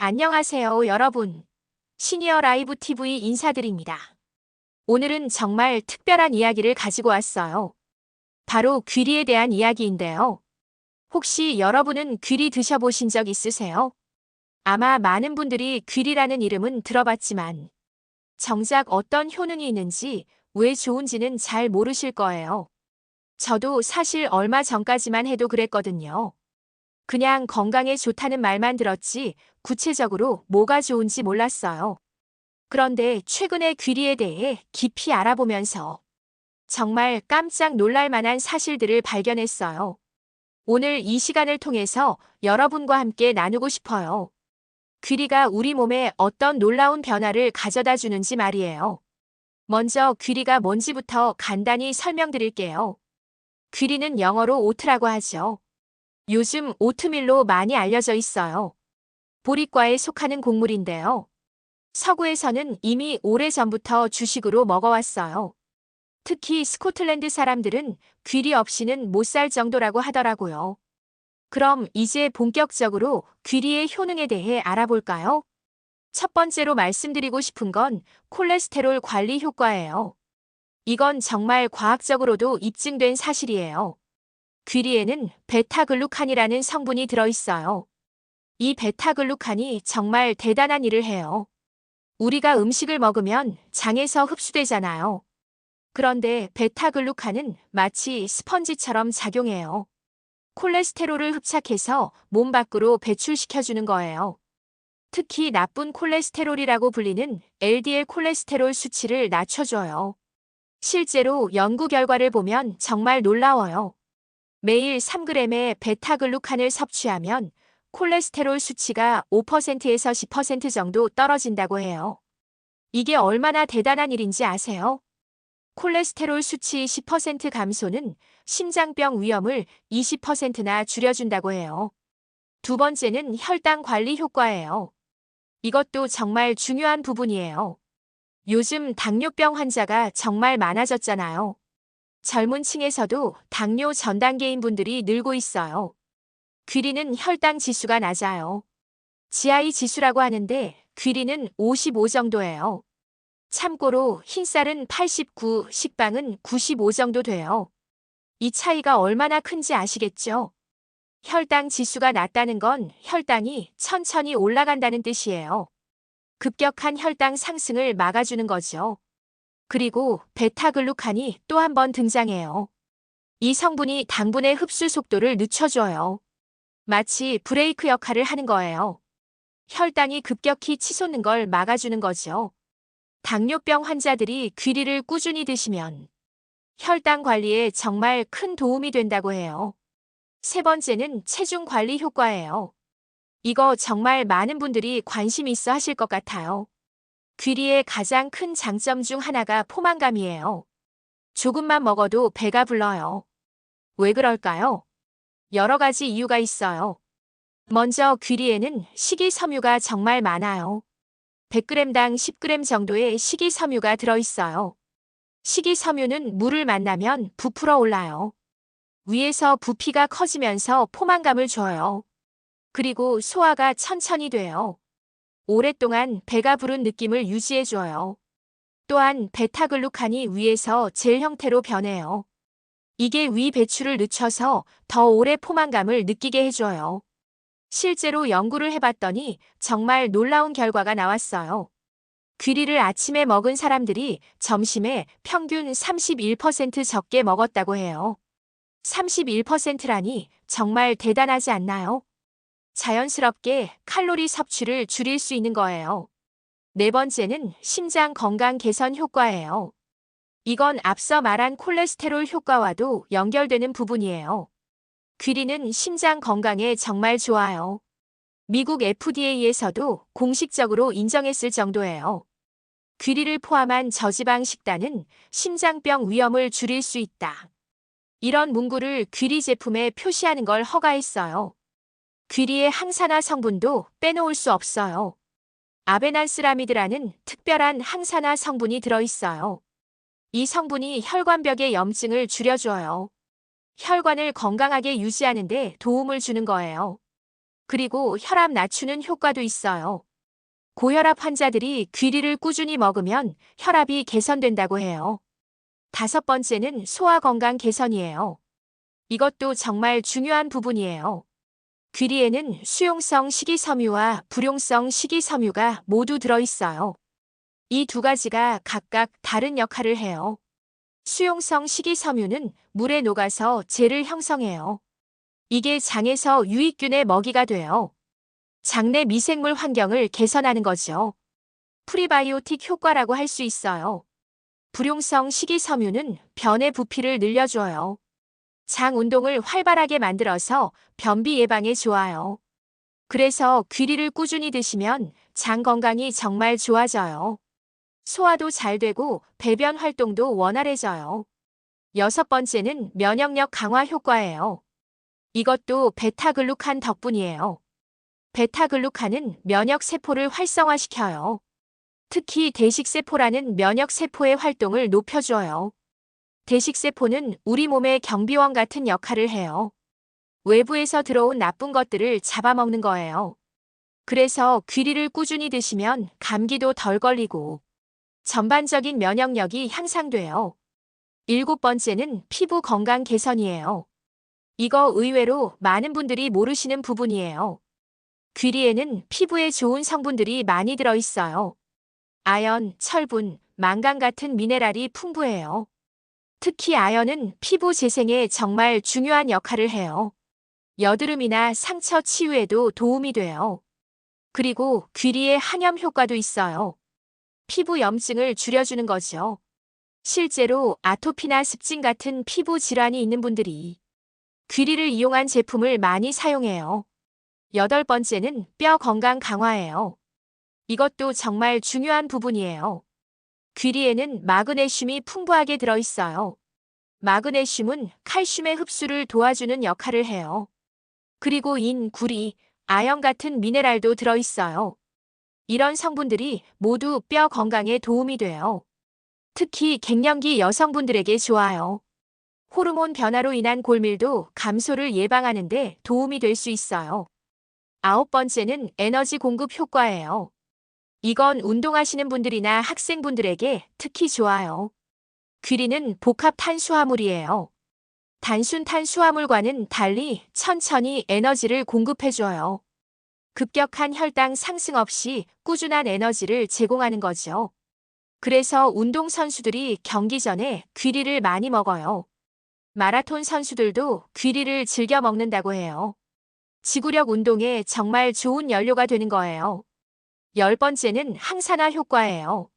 안녕하세요, 여러분. 시니어 라이브 TV 인사드립니다. 오늘은 정말 특별한 이야기를 가지고 왔어요. 바로 귀리에 대한 이야기인데요. 혹시 여러분은 귀리 드셔보신 적 있으세요? 아마 많은 분들이 귀리라는 이름은 들어봤지만 정작 어떤 효능이 있는지, 왜 좋은지는 잘 모르실 거예요. 저도 사실 얼마 전까지만 해도 그랬거든요. 그냥 건강에 좋다는 말만 들었지 구체적으로 뭐가 좋은지 몰랐어요. 그런데 최근에 귀리에 대해 깊이 알아보면서 정말 깜짝 놀랄 만한 사실들을 발견했어요. 오늘 이 시간을 통해서 여러분과 함께 나누고 싶어요. 귀리가 우리 몸에 어떤 놀라운 변화를 가져다 주는지 말이에요. 먼저 귀리가 뭔지부터 간단히 설명드릴게요. 귀리는 영어로 오트라고 하죠. 요즘 오트밀로 많이 알려져 있어요. 보리과에 속하는 곡물인데요. 서구에서는 이미 오래전부터 주식으로 먹어왔어요. 특히 스코틀랜드 사람들은 귀리 없이는 못 살 정도라고 하더라고요. 그럼 이제 본격적으로 귀리의 효능에 대해 알아볼까요? 첫 번째로 말씀드리고 싶은 건 콜레스테롤 관리 효과예요. 이건 정말 과학적으로도 입증된 사실이에요. 귀리에는 베타글루칸이라는 성분이 들어있어요. 이 베타글루칸이 정말 대단한 일을 해요. 우리가 음식을 먹으면 장에서 흡수되잖아요. 그런데 베타글루칸은 마치 스펀지처럼 작용해요. 콜레스테롤을 흡착해서 몸 밖으로 배출시켜주는 거예요. 특히 나쁜 콜레스테롤이라고 불리는 LDL 콜레스테롤 수치를 낮춰줘요. 실제로 연구 결과를 보면 정말 놀라워요. 매일 3g의 베타글루칸을 섭취하면 콜레스테롤 수치가 5%에서 10% 정도 떨어진다고 해요. 이게 얼마나 대단한 일인지 아세요? 콜레스테롤 수치 10% 감소는 심장병 위험을 20%나 줄여준다고 해요. 두 번째는 혈당 관리 효과예요. 이것도 정말 중요한 부분이에요. 요즘 당뇨병 환자가 정말 많아졌잖아요. 젊은 층에서도 당뇨 전 단계인 분들이 늘고 있어요. 귀리는 혈당 지수가 낮아요. GI 지수라고 하는데 귀리는 55 정도예요. 참고로 흰쌀은 89, 식빵은 95 정도 돼요. 이 차이가 얼마나 큰지 아시겠죠? 혈당 지수가 낮다는 건 혈당이 천천히 올라간다는 뜻이에요. 급격한 혈당 상승을 막아주는 거죠. 그리고 베타글루칸이 또 한 번 등장해요. 이 성분이 당분의 흡수 속도를 늦춰줘요. 마치 브레이크 역할을 하는 거예요. 혈당이 급격히 치솟는 걸 막아주는 거죠. 당뇨병 환자들이 귀리를 꾸준히 드시면 혈당 관리에 정말 큰 도움이 된다고 해요. 세 번째는 체중 관리 효과예요. 이거 정말 많은 분들이 관심 있어 하실 것 같아요. 귀리의 가장 큰 장점 중 하나가 포만감이에요. 조금만 먹어도 배가 불러요. 왜 그럴까요? 여러 가지 이유가 있어요. 먼저 귀리에는 식이섬유가 정말 많아요. 100g당 10g 정도의 식이섬유가 들어있어요. 식이섬유는 물을 만나면 부풀어 올라요. 위에서 부피가 커지면서 포만감을 줘요. 그리고 소화가 천천히 돼요. 오랫동안 배가 부른 느낌을 유지해줘요. 또한 베타글루칸이 위에서 젤 형태로 변해요. 이게 위 배출을 늦춰서 더 오래 포만감을 느끼게 해줘요. 실제로 연구를 해봤더니 정말 놀라운 결과가 나왔어요. 귀리를 아침에 먹은 사람들이 점심에 평균 31% 적게 먹었다고 해요. 31%라니 정말 대단하지 않나요? 자연스럽게 칼로리 섭취를 줄일 수 있는 거예요. 네 번째는 심장 건강 개선 효과예요. 이건 앞서 말한 콜레스테롤 효과와도 연결되는 부분이에요. 귀리는 심장 건강에 정말 좋아요. 미국 FDA에서도 공식적으로 인정했을 정도예요. 귀리를 포함한 저지방 식단은 심장병 위험을 줄일 수 있다. 이런 문구를 귀리 제품에 표시하는 걸 허가했어요. 귀리의 항산화 성분도 빼놓을 수 없어요. 아베난스라미드라는 특별한 항산화 성분이 들어있어요. 이 성분이 혈관벽의 염증을 줄여줘요. 혈관을 건강하게 유지하는 데 도움을 주는 거예요. 그리고 혈압 낮추는 효과도 있어요. 고혈압 환자들이 귀리를 꾸준히 먹으면 혈압이 개선된다고 해요. 다섯 번째는 소화 건강 개선이에요. 이것도 정말 중요한 부분이에요. 귀리에는 수용성 식이섬유와 불용성 식이섬유가 모두 들어있어요. 이 두 가지가 각각 다른 역할을 해요. 수용성 식이섬유는 물에 녹아서 젤을 형성해요. 이게 장에서 유익균의 먹이가 돼요. 장내 미생물 환경을 개선하는 거죠. 프리바이오틱 효과라고 할 수 있어요. 불용성 식이섬유는 변의 부피를 늘려줘요. 장 운동을 활발하게 만들어서 변비 예방에 좋아요. 그래서 귀리를 꾸준히 드시면 장 건강이 정말 좋아져요. 소화도 잘 되고 배변 활동도 원활해져요. 여섯 번째는 면역력 강화 효과예요. 이것도 베타글루칸 덕분이에요. 베타글루칸은 면역세포를 활성화시켜요. 특히 대식세포라는 면역세포의 활동을 높여줘요. 대식세포는 우리 몸의 경비원 같은 역할을 해요. 외부에서 들어온 나쁜 것들을 잡아먹는 거예요. 그래서 귀리를 꾸준히 드시면 감기도 덜 걸리고 전반적인 면역력이 향상돼요. 일곱 번째는 피부 건강 개선이에요. 이거 의외로 많은 분들이 모르시는 부분이에요. 귀리에는 피부에 좋은 성분들이 많이 들어있어요. 아연, 철분, 망간 같은 미네랄이 풍부해요. 특히 아연은 피부 재생에 정말 중요한 역할을 해요. 여드름이나 상처 치유에도 도움이 돼요. 그리고 귀리에 항염 효과도 있어요. 피부 염증을 줄여주는 거죠. 실제로 아토피나 습진 같은 피부 질환이 있는 분들이 귀리를 이용한 제품을 많이 사용해요. 여덟 번째는 뼈 건강 강화예요. 이것도 정말 중요한 부분이에요. 귀리에는 마그네슘이 풍부하게 들어있어요. 마그네슘은 칼슘의 흡수를 도와주는 역할을 해요. 그리고 인, 구리, 아연 같은 미네랄도 들어있어요. 이런 성분들이 모두 뼈 건강에 도움이 돼요. 특히 갱년기 여성분들에게 좋아요. 호르몬 변화로 인한 골밀도 감소를 예방하는 데 도움이 될 수 있어요. 아홉 번째는 에너지 공급 효과예요. 이건 운동하시는 분들이나 학생분들에게 특히 좋아요. 귀리는 복합 탄수화물이에요. 단순 탄수화물과는 달리 천천히 에너지를 공급해줘요. 급격한 혈당 상승 없이 꾸준한 에너지를 제공하는 거죠. 그래서 운동선수들이 경기 전에 귀리를 많이 먹어요. 마라톤 선수들도 귀리를 즐겨 먹는다고 해요. 지구력 운동에 정말 좋은 연료가 되는 거예요. 열 번째는 항산화 효과예요.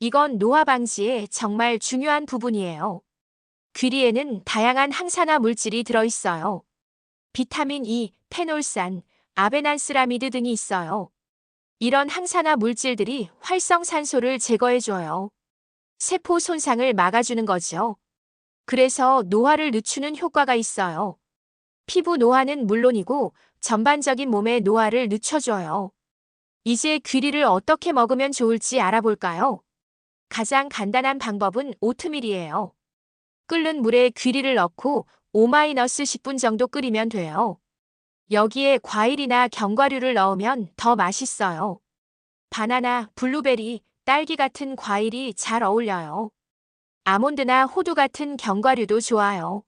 이건 노화 방지에 정말 중요한 부분이에요. 귀리에는 다양한 항산화 물질이 들어있어요. 비타민 E, 페놀산, 아베난스라미드 등이 있어요. 이런 항산화 물질들이 활성산소를 제거해줘요. 세포 손상을 막아주는 거죠. 그래서 노화를 늦추는 효과가 있어요. 피부 노화는 물론이고 전반적인 몸의 노화를 늦춰줘요. 이제 귀리를 어떻게 먹으면 좋을지 알아볼까요? 가장 간단한 방법은 오트밀이에요. 끓는 물에 귀리를 넣고 5-10분 정도 끓이면 돼요. 여기에 과일이나 견과류를 넣으면 더 맛있어요. 바나나, 블루베리, 딸기 같은 과일이 잘 어울려요. 아몬드나 호두 같은 견과류도 좋아요.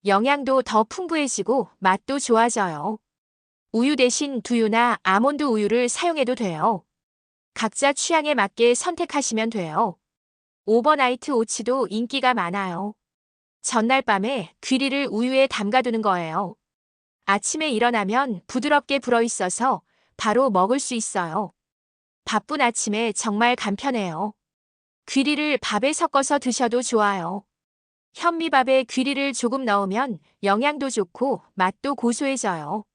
영양도 더 풍부해지고 맛도 좋아져요. 우유 대신 두유나 아몬드 우유를 사용해도 돼요. 각자 취향에 맞게 선택하시면 돼요. 오버나이트 오츠도 인기가 많아요. 전날 밤에 귀리를 우유에 담가두는 거예요. 아침에 일어나면 부드럽게 불어있어서 바로 먹을 수 있어요. 바쁜 아침에 정말 간편해요. 귀리를 밥에 섞어서 드셔도 좋아요. 현미밥에 귀리를 조금 넣으면 영양도 좋고 맛도 고소해져요.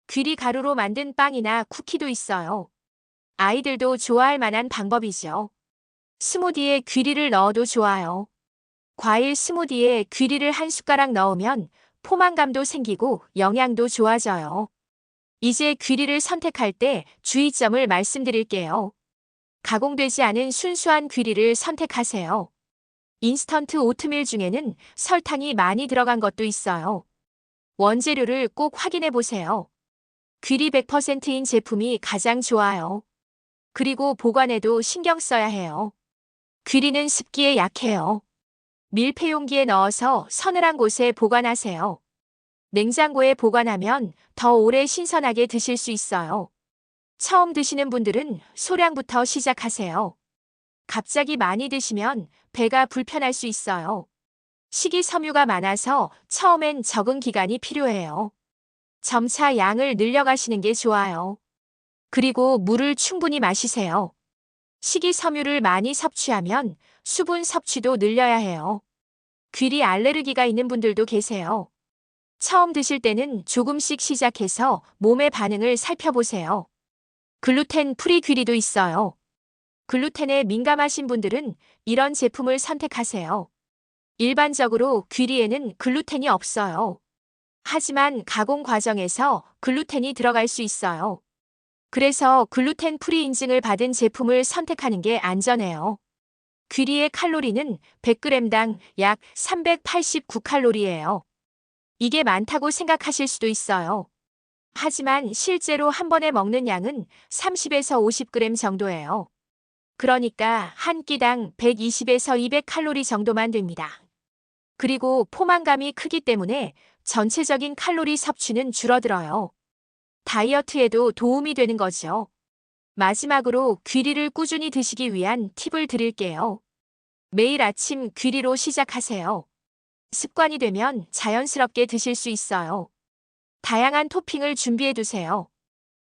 귀리 가루로 만든 빵이나 쿠키도 있어요. 아이들도 좋아할 만한 방법이죠. 스무디에 귀리를 넣어도 좋아요. 과일 스무디에 귀리를 한 숟가락 넣으면 포만감도 생기고 영양도 좋아져요. 이제 귀리를 선택할 때 주의점을 말씀드릴게요. 가공되지 않은 순수한 귀리를 선택하세요. 인스턴트 오트밀 중에는 설탕이 많이 들어간 것도 있어요. 원재료를 꼭 확인해 보세요. 귀리 100%인 제품이 가장 좋아요. 그리고 보관에도 신경 써야 해요. 귀리는 습기에 약해요. 밀폐용기에 넣어서 서늘한 곳에 보관하세요. 냉장고에 보관하면 더 오래 신선하게 드실 수 있어요. 처음 드시는 분들은 소량부터 시작하세요. 갑자기 많이 드시면 배가 불편할 수 있어요. 식이섬유가 많아서 처음엔 적응 기간이 필요해요. 점차 양을 늘려가시는 게 좋아요. 그리고 물을 충분히 마시세요. 식이섬유를 많이 섭취하면 수분 섭취도 늘려야 해요. 귀리 알레르기가 있는 분들도 계세요. 처음 드실 때는 조금씩 시작해서 몸의 반응을 살펴보세요. 글루텐 프리 귀리도 있어요. 글루텐에 민감하신 분들은 이런 제품을 선택하세요. 일반적으로 귀리에는 글루텐이 없어요. 하지만 가공 과정에서 글루텐이 들어갈 수 있어요. 그래서 글루텐 프리 인증을 받은 제품을 선택하는 게 안전해요. 귀리의 칼로리는 100g당 약 389칼로리예요. 이게 많다고 생각하실 수도 있어요. 하지만 실제로 한 번에 먹는 양은 30에서 50g 정도예요. 그러니까 한 끼당 120에서 200칼로리 정도만 됩니다. 그리고 포만감이 크기 때문에 전체적인 칼로리 섭취는 줄어들어요. 다이어트에도 도움이 되는 거죠. 마지막으로 귀리를 꾸준히 드시기 위한 팁을 드릴게요. 매일 아침 귀리로 시작하세요. 습관이 되면 자연스럽게 드실 수 있어요. 다양한 토핑을 준비해 두세요.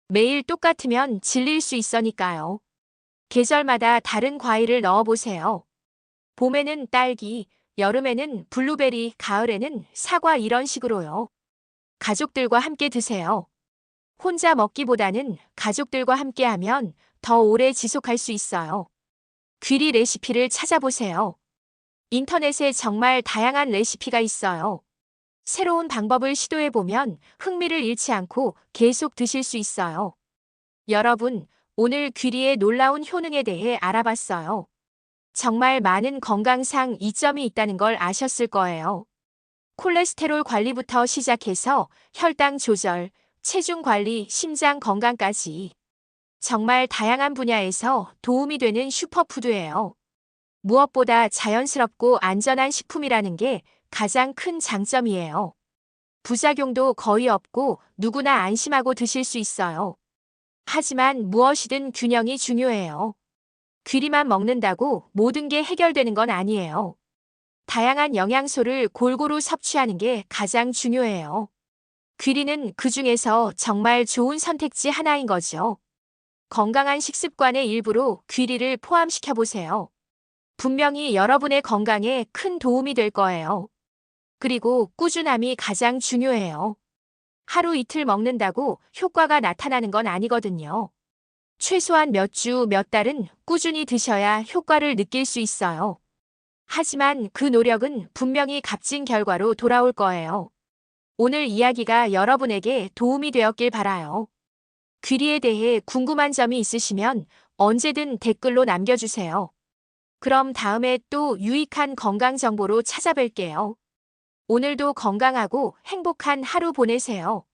매일 똑같으면 질릴 수 있으니까요. 계절마다 다른 과일을 넣어보세요. 봄에는 딸기, 여름에는 블루베리, 가을에는 사과 이런 식으로요. 가족들과 함께 드세요. 혼자 먹기보다는 가족들과 함께 하면 더 오래 지속할 수 있어요. 귀리 레시피를 찾아보세요. 인터넷에 정말 다양한 레시피가 있어요. 새로운 방법을 시도해보면 흥미를 잃지 않고 계속 드실 수 있어요. 여러분, 오늘 귀리의 놀라운 효능에 대해 알아봤어요. 정말 많은 건강상 이점이 있다는 걸 아셨을 거예요. 콜레스테롤 관리부터 시작해서 혈당 조절, 체중 관리, 심장 건강까지 정말 다양한 분야에서 도움이 되는 슈퍼푸드예요. 무엇보다 자연스럽고 안전한 식품이라는 게 가장 큰 장점이에요. 부작용도 거의 없고 누구나 안심하고 드실 수 있어요. 하지만 무엇이든 균형이 중요해요. 귀리만 먹는다고 모든 게 해결되는 건 아니에요. 다양한 영양소를 골고루 섭취하는 게 가장 중요해요. 귀리는 그 중에서 정말 좋은 선택지 하나인 거죠. 건강한 식습관의 일부로 귀리를 포함시켜 보세요. 분명히 여러분의 건강에 큰 도움이 될 거예요. 그리고 꾸준함이 가장 중요해요. 하루 이틀 먹는다고 효과가 나타나는 건 아니거든요. 최소한 몇 주, 몇 달은 꾸준히 드셔야 효과를 느낄 수 있어요. 하지만 그 노력은 분명히 값진 결과로 돌아올 거예요. 오늘 이야기가 여러분에게 도움이 되었길 바라요. 귀리에 대해 궁금한 점이 있으시면 언제든 댓글로 남겨주세요. 그럼 다음에 또 유익한 건강 정보로 찾아뵐게요. 오늘도 건강하고 행복한 하루 보내세요.